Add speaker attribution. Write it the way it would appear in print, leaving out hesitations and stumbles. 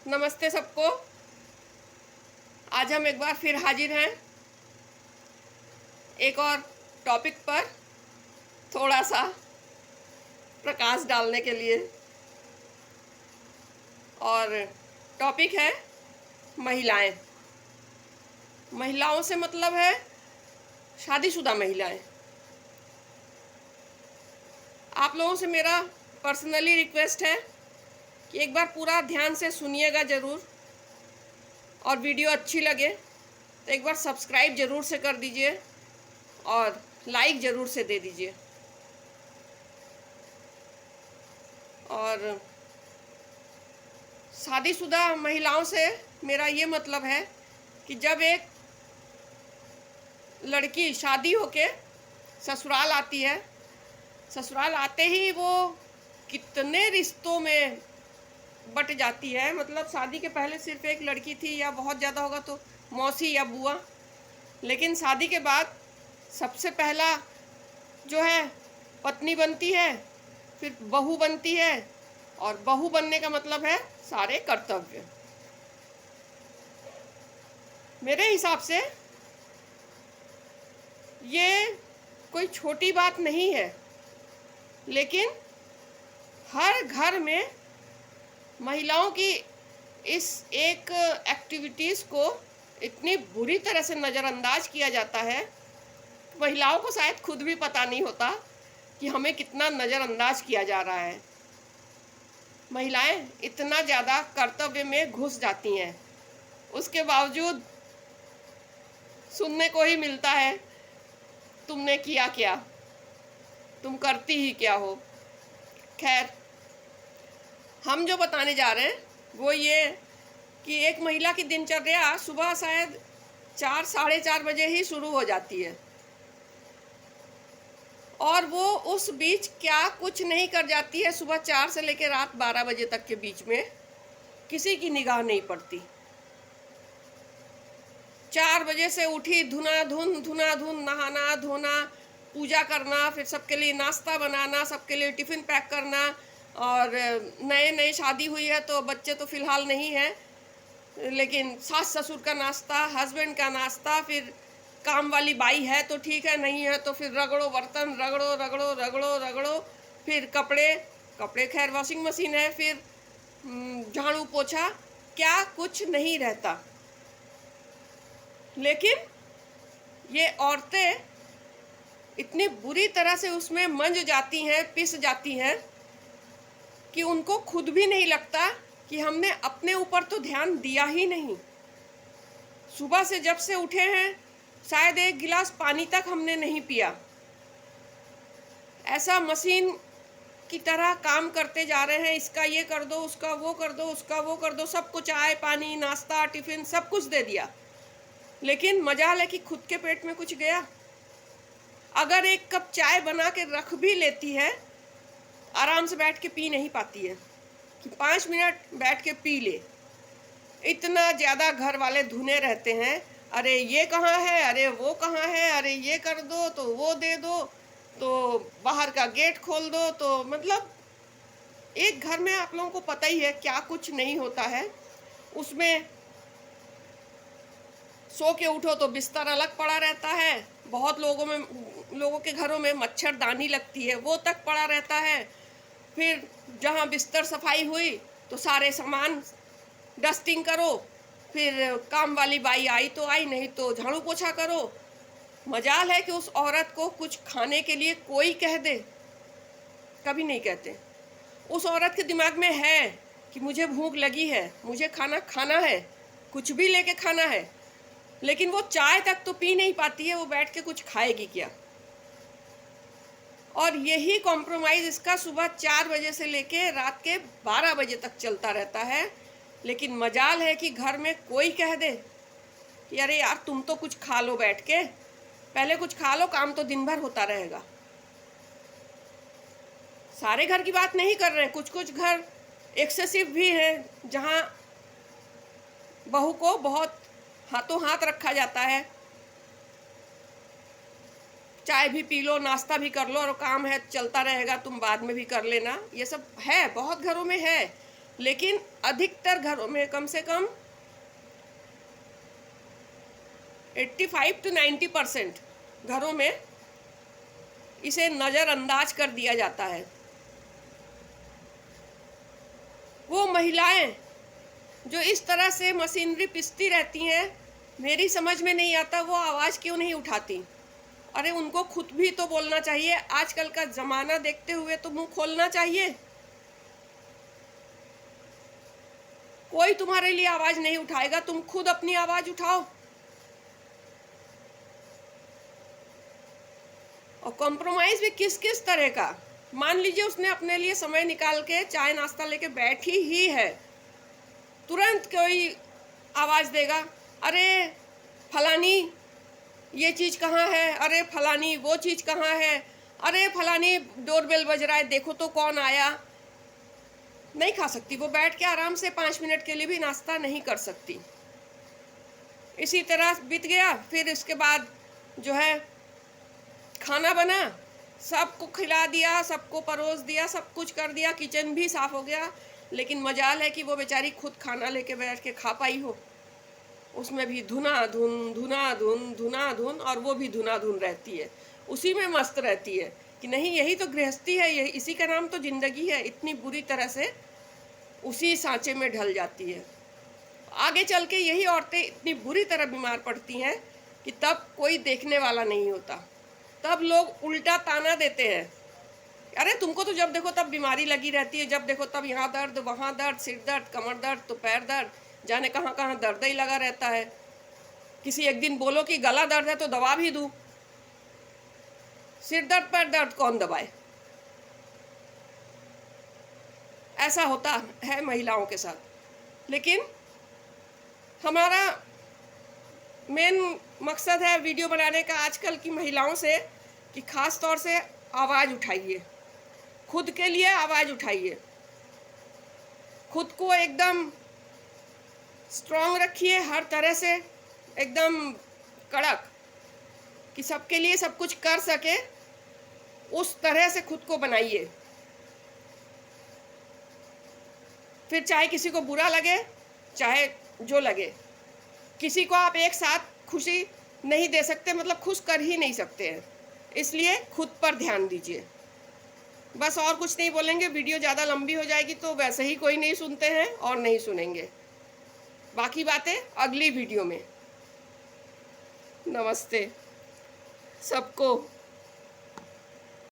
Speaker 1: नमस्ते सबको। आज हम एक बार फिर हाजिर हैं एक और टॉपिक पर थोड़ा सा प्रकाश डालने के लिए। और टॉपिक है महिलाएं। महिलाओं से मतलब है शादीशुदा महिलाएं। आप लोगों से मेरा पर्सनली रिक्वेस्ट है कि एक बार पूरा ध्यान से सुनिएगा ज़रूर, और वीडियो अच्छी लगे तो एक बार सब्सक्राइब ज़रूर से कर दीजिए और लाइक ज़रूर से दे दीजिए। और शादीशुदा महिलाओं से मेरा ये मतलब है कि जब एक लड़की शादी होके ससुराल आती है, ससुराल आते ही वो कितने रिश्तों में बट जाती है। मतलब शादी के पहले सिर्फ एक लड़की थी, या बहुत ज़्यादा होगा तो मौसी या बुआ, लेकिन शादी के बाद सबसे पहला जो है पत्नी बनती है, फिर बहू बनती है, और बहू बनने का मतलब है सारे कर्तव्य। मेरे हिसाब से ये कोई छोटी बात नहीं है, लेकिन हर घर में महिलाओं की इस एक एक्टिविटीज़ को इतनी बुरी तरह से नज़रअंदाज किया जाता है, महिलाओं को शायद खुद भी पता नहीं होता कि हमें कितना नज़रअंदाज किया जा रहा है। महिलाएं इतना ज़्यादा कर्तव्य में घुस जाती हैं, उसके बावजूद सुनने को ही मिलता है तुमने किया क्या, तुम करती ही क्या हो। खैर, हम जो बताने जा रहे हैं वो ये कि एक महिला की दिनचर्या सुबह शायद 4 साढ़े 4 बजे ही शुरू हो जाती है, और वो उस बीच क्या कुछ नहीं कर जाती है। सुबह 4 से लेकर रात 12 बजे तक के बीच में किसी की निगाह नहीं पड़ती। 4 बजे से उठी, धुना धुन, नहाना धोना, पूजा करना, फिर सबके लिए नाश्ता बनाना, सबके लिए टिफ़िन पैक करना। और नए नए शादी हुई है तो बच्चे तो फ़िलहाल नहीं है, लेकिन सास ससुर का नाश्ता, हस्बैंड का नाश्ता, फिर काम वाली बाई है तो ठीक है, नहीं है तो फिर रगड़ो बर्तन, रगड़ो रगड़ो रगड़ो रगड़ो, फिर कपड़े खैर वॉशिंग मशीन है, फिर झाड़ू पोछा, क्या कुछ नहीं रहता। लेकिन ये औरतें इतनी बुरी तरह से उसमें मंज जाती हैं, पिस जाती हैं कि उनको खुद भी नहीं लगता कि हमने अपने ऊपर तो ध्यान दिया ही नहीं। सुबह से जब से उठे हैं शायद एक गिलास पानी तक हमने नहीं पिया। ऐसा मशीन की तरह काम करते जा रहे हैं, इसका ये कर दो, उसका वो कर दो, उसका वो कर दो, सबको चाय पानी नाश्ता टिफ़िन सब कुछ दे दिया, लेकिन मजाल है कि खुद के पेट में कुछ गया। अगर एक कप चाय बना के रख भी लेती है, आराम से बैठ के पी नहीं पाती है कि 5 मिनट बैठ के पी ले। इतना ज़्यादा घर वाले धुने रहते हैं, अरे ये कहाँ है, अरे वो कहाँ है, अरे ये कर दो तो वो दे दो, तो बाहर का गेट खोल दो। तो मतलब एक घर में आप लोगों को पता ही है क्या कुछ नहीं होता है। उसमें सो के उठो तो बिस्तर अलग पड़ा रहता है, बहुत लोगों के घरों में मच्छरदानी लगती है, वो तक पड़ा रहता है। फिर जहाँ बिस्तर सफाई हुई तो सारे सामान डस्टिंग करो, फिर काम वाली बाई आई तो आई, नहीं तो झाड़ू पोछा करो। मजाल है कि उस औरत को कुछ खाने के लिए कोई कह दे, कभी नहीं कहते। उस औरत के दिमाग में है कि मुझे भूख लगी है, मुझे खाना खाना है, कुछ भी लेके खाना है, लेकिन वो चाय तक तो पी नहीं पाती है, वो बैठ के कुछ खाएगी क्या। और यही कॉम्प्रोमाइज़ इसका सुबह 4 बजे से लेके रात के 12 बजे तक चलता रहता है। लेकिन मजाल है कि घर में कोई कह दे कि अरे यार तुम तो कुछ खा लो, बैठ के पहले कुछ खा लो, काम तो दिन भर होता रहेगा। सारे घर की बात नहीं कर रहे हैं, कुछ कुछ घर एक्सेसिव भी हैं जहाँ बहू को बहुत हाथों हाथ रखा जाता है। चाय भी पी लो, नाश्ता भी कर लो, और काम है चलता रहेगा, तुम बाद में भी कर लेना। ये सब है, बहुत घरों में है, लेकिन अधिकतर घरों में कम से कम 85 to 90% घरों में इसे नज़रअंदाज कर दिया जाता है। वो महिलाएं जो इस तरह से मशीनरी पिसती रहती हैं, मेरी समझ में नहीं आता वो आवाज़ क्यों नहीं उठाती। अरे उनको खुद भी तो बोलना चाहिए, आजकल का ज़माना देखते हुए तो मुंह खोलना चाहिए। कोई तुम्हारे लिए आवाज़ नहीं उठाएगा, तुम खुद अपनी आवाज़ उठाओ। और कॉम्प्रोमाइज़ भी किस किस तरह का। मान लीजिए उसने अपने लिए समय निकाल के चाय नाश्ता लेके बैठी ही है, तुरंत कोई आवाज़ देगा, अरे फलानी ये चीज़ कहाँ है, अरे फलानी वो चीज़ कहाँ है, अरे फलानी डोरबेल बज रहा है, देखो तो कौन आया। नहीं खा सकती, वो बैठ के आराम से 5 मिनट के लिए भी नाश्ता नहीं कर सकती। इसी तरह बीत गया, फिर इसके बाद जो है खाना बना, सबको खिला दिया, सबको परोस दिया, सब कुछ कर दिया, किचन भी साफ हो गया, लेकिन मजाल है कि वो बेचारी खुद खाना लेके बैठ के खा पाई हो। उसमें भी धुना धुन और वो भी धुना धुन रहती है, उसी में मस्त रहती है कि नहीं यही तो गृहस्थी है, यही इसी का नाम तो जिंदगी है। इतनी बुरी तरह से उसी सांचे में ढल जाती है। आगे चल के यही औरतें इतनी बुरी तरह बीमार पड़ती हैं कि तब कोई देखने वाला नहीं होता, तब लोग उल्टा ताना देते हैं, अरे तुमको तो जब देखो तब बीमारी लगी रहती है, जब देखो तब यहाँ दर्द वहाँ दर्द, सिर दर्द, कमर दर्द, तो पैर दर्द, जाने कहाँ कहाँ दर्द ही लगा रहता है। किसी एक दिन बोलो कि गला दर्द है तो दवा भी दूँ, सिर दर्द पैर दर्द कौन दबाए। ऐसा होता है महिलाओं के साथ। लेकिन हमारा मेन मकसद है वीडियो बनाने का आजकल की महिलाओं से कि ख़ास तौर से आवाज़ उठाइए, खुद के लिए आवाज़ उठाइए, खुद को एकदम स्ट्रॉन्ग रखिए, हर तरह से एकदम कड़क, कि सबके लिए सब कुछ कर सके, उस तरह से खुद को बनाइए। फिर चाहे किसी को बुरा लगे, चाहे जो लगे, किसी को आप एक साथ खुशी नहीं दे सकते, मतलब खुश कर ही नहीं सकते हैं। इसलिए खुद पर ध्यान दीजिए। बस और कुछ नहीं बोलेंगे, वीडियो ज़्यादा लंबी हो जाएगी तो वैसे ही कोई नहीं सुनते हैं और नहीं सुनेंगे। बाकी बातें अगली वीडियो में। नमस्ते सबको।